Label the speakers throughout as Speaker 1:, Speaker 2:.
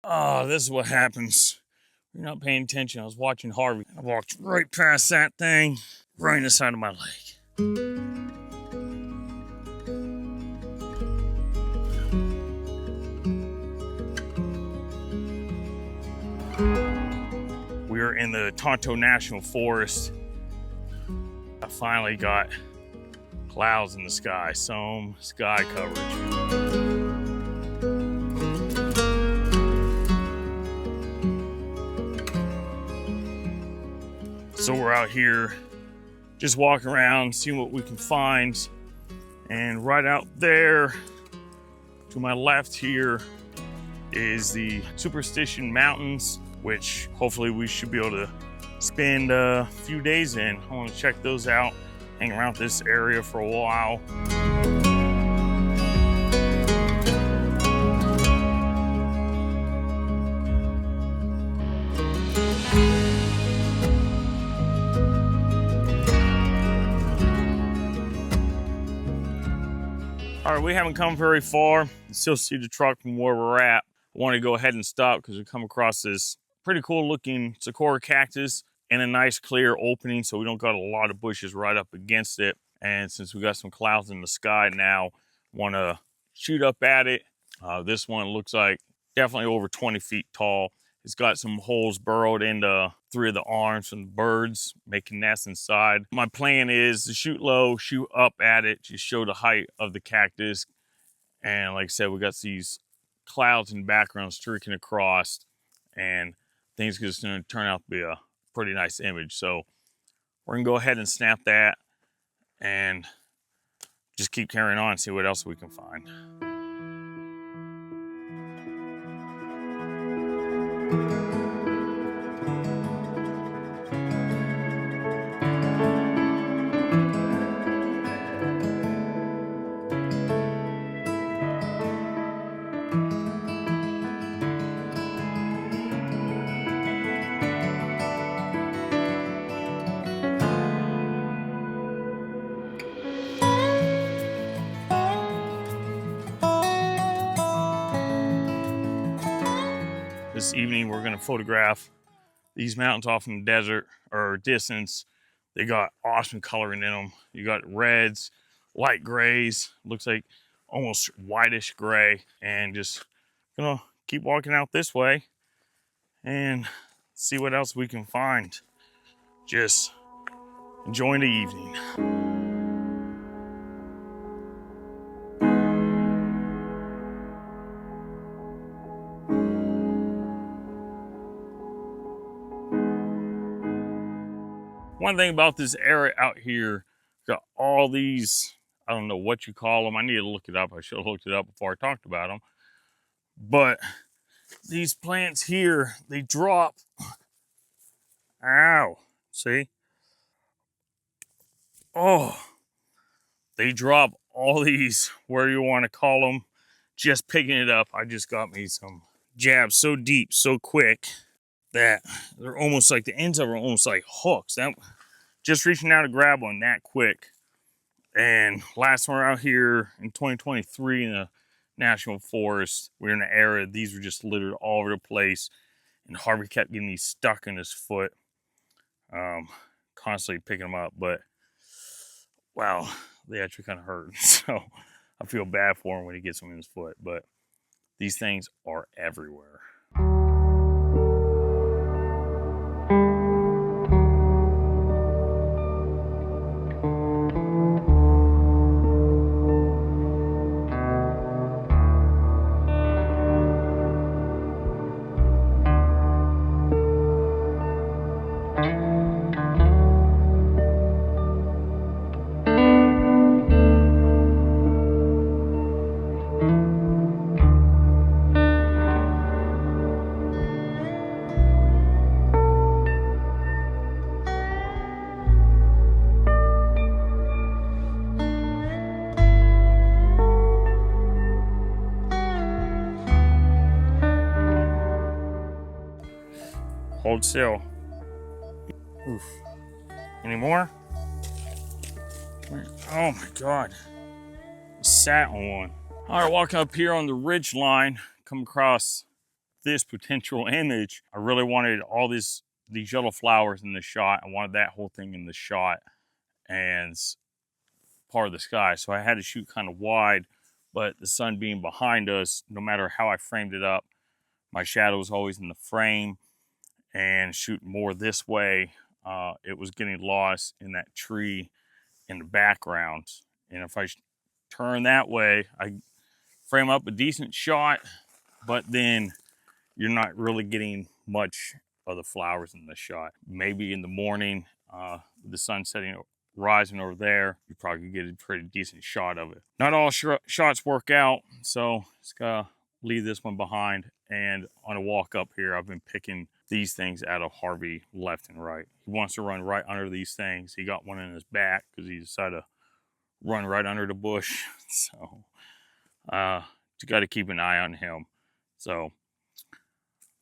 Speaker 1: Oh, this is what happens. You're not paying attention. I was watching Harvey. I walked right past that thing, right in the side of my leg. We are in the Tonto National Forest. I finally got clouds in the sky, some sky coverage. So we're out here just walking around, seeing what we can find. And right out there to my left here is the Superstition Mountains, which hopefully we should be able to spend a few days in. I want to check those out, hang around this area for a while. All right, we haven't come very far. You still see the truck from where we're at. I want to go ahead and stop because we come across this pretty cool looking sakura cactus in a nice clear opening, so we don't got a lot of bushes right up against it. And since we got some clouds in the sky now, want to shoot up at it. This one looks like definitely over 20 feet tall. It's got some holes burrowed into 3 of the arms from the birds, making nests inside. My plan is to shoot low, shoot up at it, just show the height of the cactus. And like I said, we got these clouds in the background streaking across, and things are just gonna turn out to be a pretty nice image. So we're gonna go ahead and snap that and just keep carrying on and see what else we can find. This evening, we're gonna photograph these mountains off in the desert or distance. They got awesome coloring in them. You got reds, light grays, looks like almost whitish gray, and just gonna keep walking out this way and see what else we can find. Just enjoying the evening. One thing about this area out here, got all these, I don't know what you call them. I need to look it up. I should have looked it up before I talked about them. But these plants here, they drop. Ow, see? Oh, they drop all these, where you want to call them, just picking it up. I just got me some jabs so deep, so quick, that they're almost like, the ends of them are almost like hooks. That, just reaching out to grab one that quick. And last one out here in 2023 in the National Forest, we were in an area, these were just littered all over the place. And Harvey kept getting these stuck in his foot. Constantly picking them up, but wow, they actually kind of hurt. So I feel bad for him when he gets them in his foot, but these things are everywhere. Hold still. Oof. Any more? Oh my God. I sat on one. All right, walking up here on the ridge line, come across this potential image, I really wanted all these yellow flowers in the shot. I wanted that whole thing in the shot and part of the sky. So I had to shoot kind of wide, but the sun being behind us, no matter how I framed it up, my shadow was always in the frame, and shooting more this way, it was getting lost in that tree in the background. And if I turn that way, I frame up a decent shot, but then you're not really getting much of the flowers in the shot. Maybe in the morning, the sun setting, rising over there, you probably get a pretty decent shot of it. Not all shots work out, so just gotta leave this one behind. And on a walk up here, I've been picking these things out of Harvey left and right. He wants to run right under these things. He got one in his back because he decided to run right under the bush. So you got to keep an eye on him. So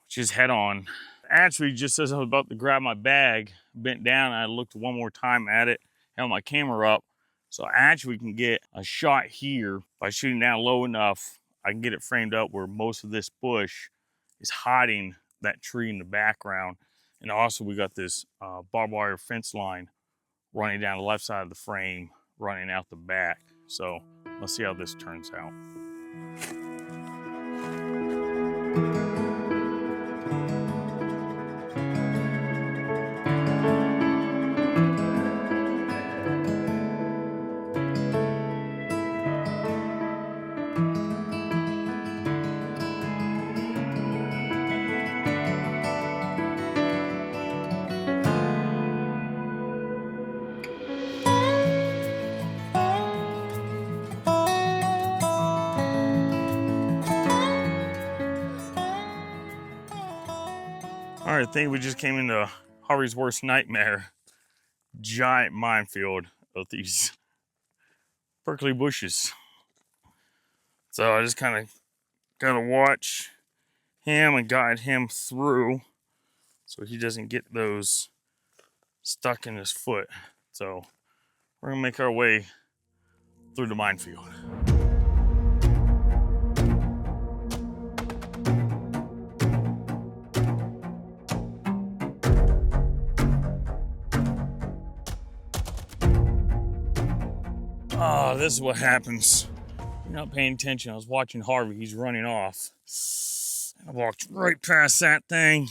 Speaker 1: just head on. Actually, just as I was about to grab my bag, bent down, I looked one more time at it, held my camera up. So actually we can get a shot here by shooting down low enough. I can get it framed up where most of this bush is hiding that tree in the background. And also we got this barbed wire fence line running down the left side of the frame, running out the back. So let's see how this turns out. All right, I think we just came into Harvey's worst nightmare. Giant minefield of these prickly bushes. So I just kind of gotta watch him and guide him through so he doesn't get those stuck in his foot. So we're gonna make our way through the minefield. Oh, this is what happens. You're not paying attention. I was watching Harvey. He's running off. I walked right past that thing,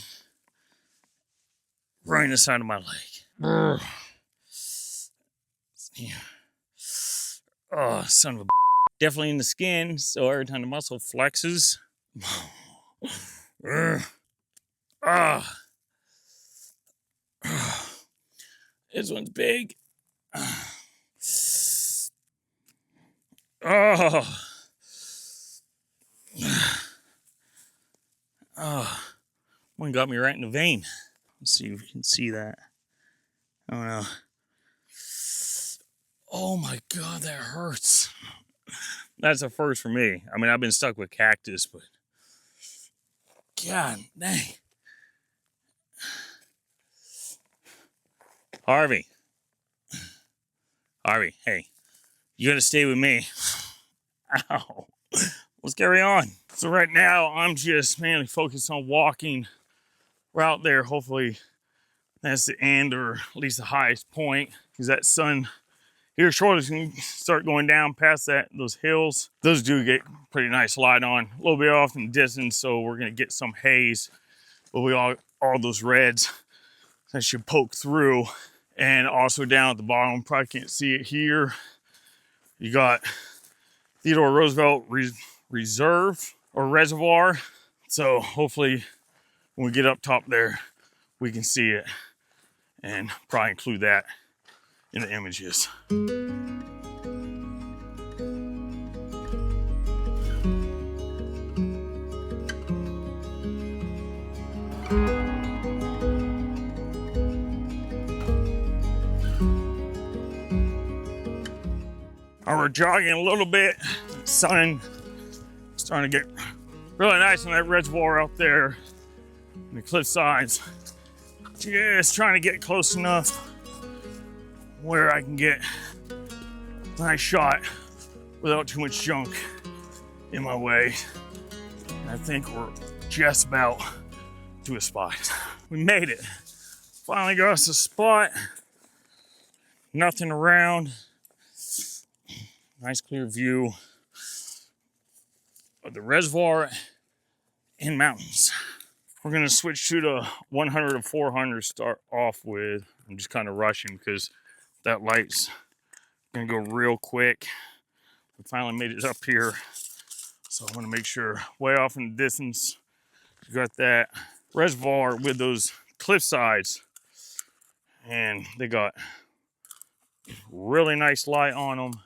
Speaker 1: right in the side of my leg. Yeah. Oh, son of a definitely in the skin. So every time the muscle flexes. This one's big. One got me right in the vein. Let's see if you can see that. Oh no. Oh my God, that hurts. That's a first for me. I mean, I've been stuck with cactus, but God dang. Harvey, hey, you gotta stay with me. Ow. Let's carry on. So right now, I'm just mainly focused on walking route there. Hopefully that's the end, or at least the highest point, because that sun here shortly is going to start going down past those hills. Those do get pretty nice light on, a little bit off in the distance, so we're going to get some haze, but we all those reds that should poke through. And also down at the bottom, probably can't see it here, you got Theodore Roosevelt Reserve or Reservoir. So hopefully when we get up top there, we can see it, and probably include that in the images. We're jogging a little bit. The sun is starting to get really nice on that reservoir out there and the cliff sides. Just trying to get close enough where I can get a nice shot without too much junk in my way. And I think we're just about to a spot. We made it. Finally got us a spot. Nothing around. Nice clear view of the reservoir and mountains. We're gonna switch to the 100 to 400 start off with. I'm just kind of rushing because that light's gonna go real quick. We finally made it up here. So I wanna make sure way off in the distance, you got that reservoir with those cliff sides. And they got really nice light on them.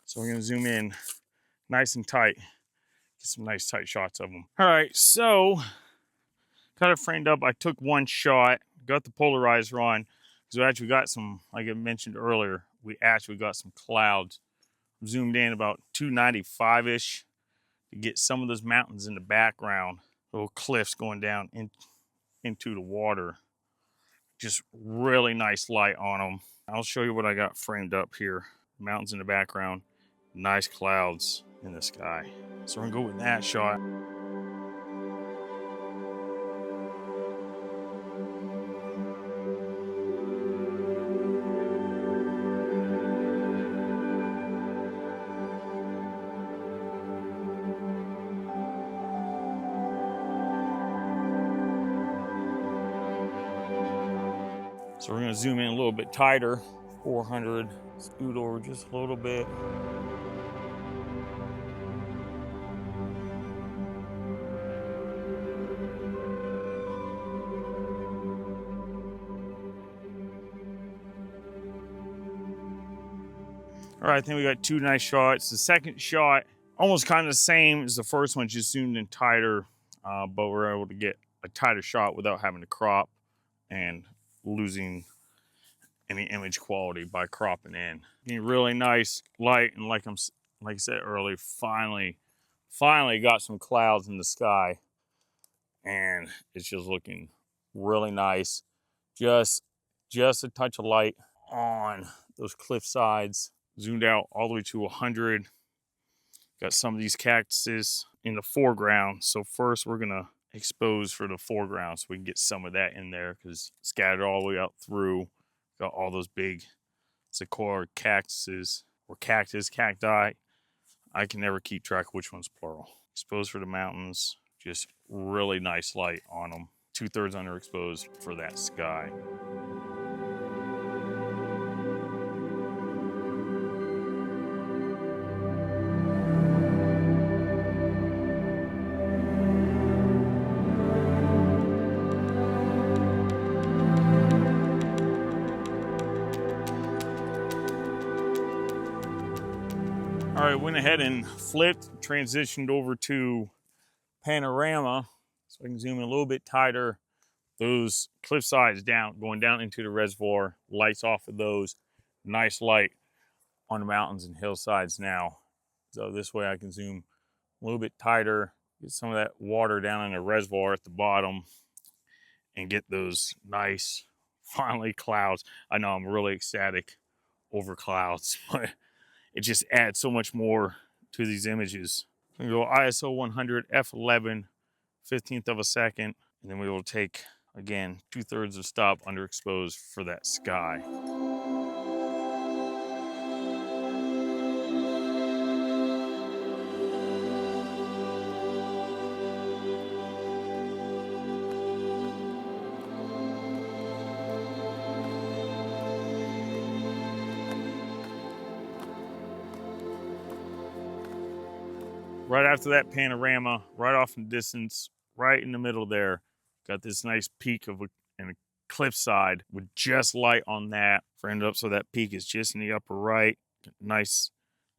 Speaker 1: So we're gonna zoom in nice and tight. Get some nice tight shots of them. All right, so got it framed up. I took one shot, got the polarizer on, because we actually got some, like I mentioned earlier, we actually got some clouds. Zoomed in about 295-ish to get some of those mountains in the background, little cliffs going down into the water. Just really nice light on them. I'll show you what I got framed up here. Mountains in the background, nice clouds in the sky. So we're gonna go with that shot. So we're gonna zoom in a little bit tighter, 400, scoot over just a little bit. All right, I think we got two nice shots. The second shot, almost kind of the same as the first one, just zoomed in tighter, but we're able to get a tighter shot without having to crop and losing any image quality by cropping in. Getting really nice light, and like I said earlier, finally got some clouds in the sky, and it's just looking really nice. Just a touch of light on those cliff sides. Zoomed out all the way to 100. Got some of these cactuses in the foreground. So first we're gonna expose for the foreground so we can get some of that in there, because scattered all the way out through, got all those big sequoia cactuses, or cacti. I can never keep track of which one's plural. Exposed for the mountains, just really nice light on them. 2/3 underexposed for that sky. All right, went ahead and flipped, transitioned over to panorama, so I can zoom in a little bit tighter. Those cliff sides going down into the reservoir, lights off of those. Nice light on the mountains and hillsides now. So this way I can zoom a little bit tighter, get some of that water down in the reservoir at the bottom, and get those nice, finally, clouds. I know I'm really ecstatic over clouds, but it just adds so much more to these images. We go ISO 100, f11, 15th of a second, and then we will take, again, 2/3 of stop underexposed for that sky. Right after that panorama, right off in the distance, right in the middle there, got this nice peak of a cliffside with just light on that. Framed up so that peak is just in the upper right. Nice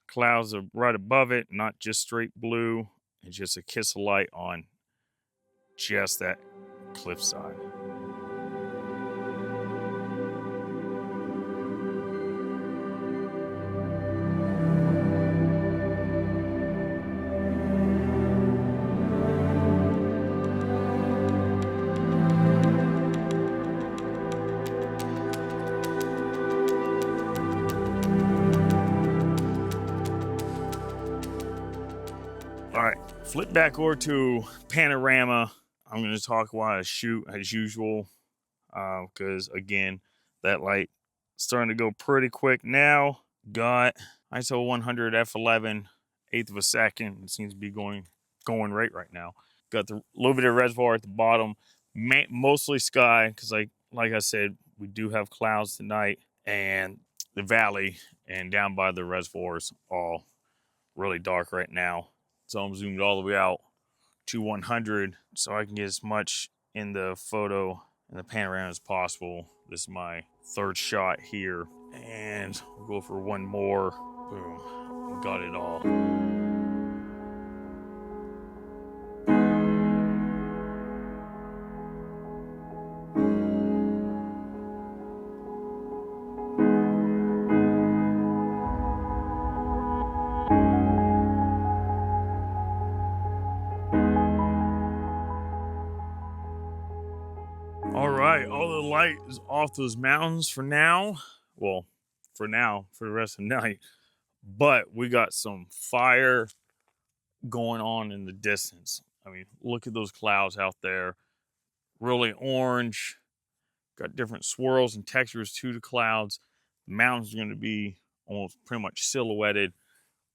Speaker 1: clouds are right above it, not just straight blue. It's just a kiss of light on just that cliffside. Flip back over to panorama. I'm going to talk while I shoot as usual, because again, that light starting to go pretty quick now. Got ISO 100 f11, eighth of a second. It seems to be going right now. Got the little bit of reservoir at the bottom, mostly sky, because like I said, we do have clouds tonight, and the valley and down by the reservoirs all really dark right now. So I'm zoomed all the way out to 100 so I can get as much in the photo and the panorama as possible. This is my third shot here, and we'll go for one more. Boom, got it all. All right, all the light is off those mountains for now. Well, for now, for the rest of the night. But we got some fire going on in the distance. I mean, look at those clouds out there. Really orange. Got different swirls and textures to the clouds. The mountains are going to be almost pretty much silhouetted,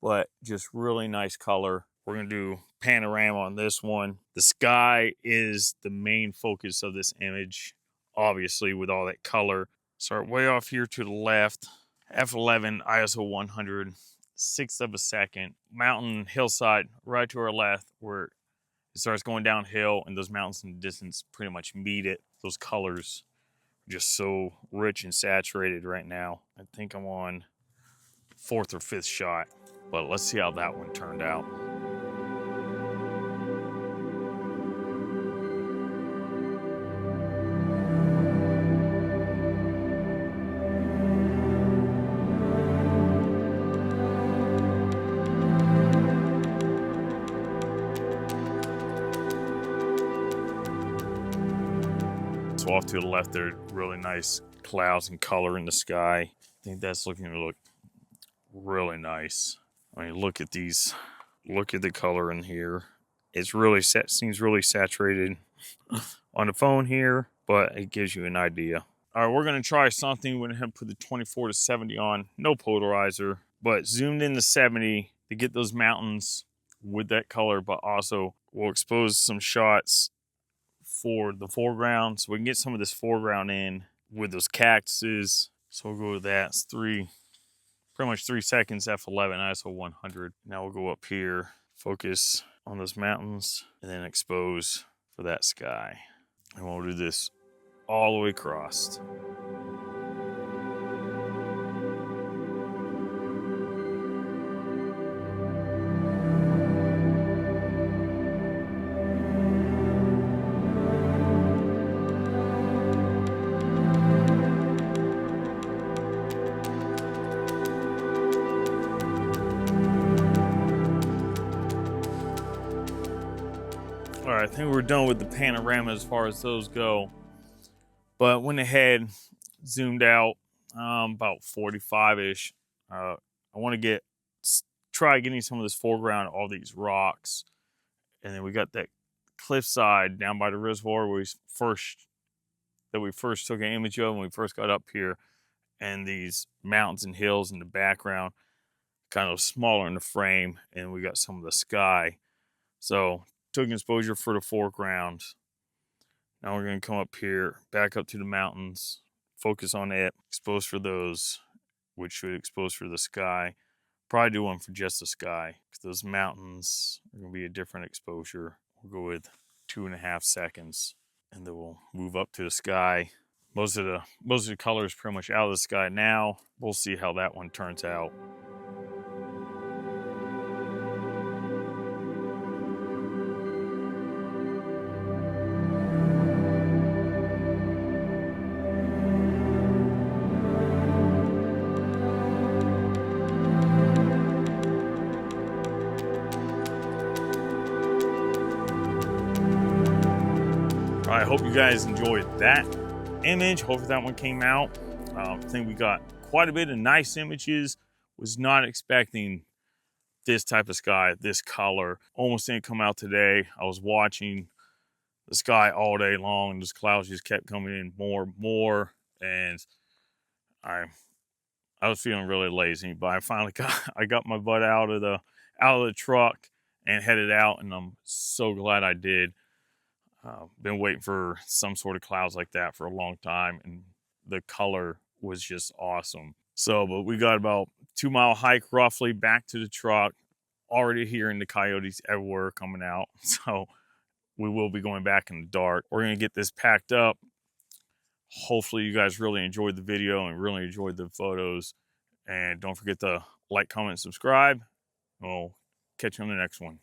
Speaker 1: but just really nice color. We're going to do panorama on this one. The sky is the main focus of this image, obviously, with all that color. Start way off here to the left. F11, ISO 100, sixth of a second. Mountain hillside right to our left where it starts going downhill, and those mountains in the distance pretty much meet it. Those colors are just so rich and saturated right now. I think I'm on fourth or fifth shot, but let's see how that one turned out. So off to the left there, really nice clouds and color in the sky. I think that's looking to look really nice. I mean, look at these, look at the color in here. It's really seems really saturated on the phone here, but it gives you an idea. All right, we're gonna try something. We're gonna put the 24 to 70 on, no polarizer, but zoomed in to 70 to get those mountains with that color, but also we'll expose some shots for the foreground so we can get some of this foreground in with those cactuses. So we'll go with that. It's pretty much 3 seconds, F11, ISO 100. Now we'll go up here, focus on those mountains, and then expose for that sky. And we'll do this all the way across. All right, I think we're done with the panorama as far as those go. But went ahead, zoomed out about 45-ish. I want to try getting some of this foreground, all these rocks. And then we got that cliffside down by the reservoir where we first took an image of when we first got up here. And these mountains and hills in the background, kind of smaller in the frame. And we got some of the sky. So took exposure for the foreground. Now we're going to come up here, back up to the mountains, focus on it, expose for those, which should expose for the sky. Probably do one for just the sky, because those mountains are going to be a different exposure. We'll go with 2.5 seconds, and then we'll move up to the sky. Most of the color is pretty much out of the sky now. We'll see how that one turns out. I hope you guys enjoyed that image. Hopefully that one came out. I think we got quite a bit of nice images. Was not expecting this type of sky, this color. Almost didn't come out today. I was watching the sky all day long, and those clouds just kept coming in more and more, and I was feeling really lazy, but I finally got my butt out of the truck and headed out, and I'm so glad I did. Been waiting for some sort of clouds like that for a long time, and the color was just awesome. So, but we got about 2-mile hike roughly back to the truck. Already hearing the coyotes everywhere coming out. So we will be going back in the dark. We're going to get this packed up. Hopefully you guys really enjoyed the video and really enjoyed the photos. And don't forget to like, comment, subscribe. We'll catch you on the next one.